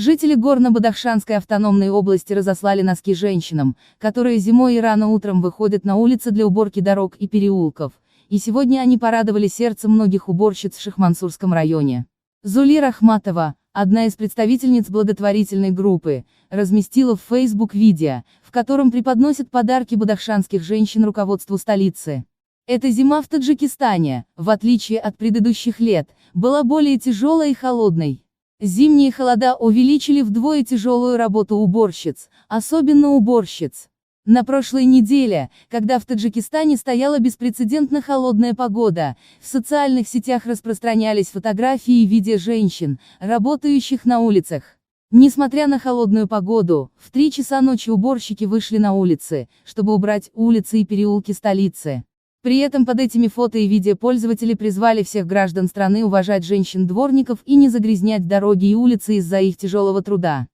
Жители Горно-Бадахшанской автономной области разослали носки женщинам, которые зимой и рано утром выходят на улицы для уборки дорог и переулков, и сегодня они порадовали сердце многих уборщиц в Шихмансурском районе. Зули Рахматова, одна из представительниц благотворительной группы, разместила в Facebook видео, в котором преподносит подарки бадахшанских женщин руководству столицы. Эта зима в Таджикистане, в отличие от предыдущих лет, была более тяжелой и холодной. Зимние холода увеличили вдвое тяжелую работу уборщиц, особенно уборщиц. На прошлой неделе, когда в Таджикистане стояла беспрецедентно холодная погода, в социальных сетях распространялись фотографии и видео женщин, работающих на улицах. Несмотря на холодную погоду, в 3 часа ночи уборщики вышли на улицы, чтобы убрать улицы и переулки столицы. При этом под этими фото и видео пользователи призвали всех граждан страны уважать женщин-дворников и не загрязнять дороги и улицы из-за их тяжелого труда.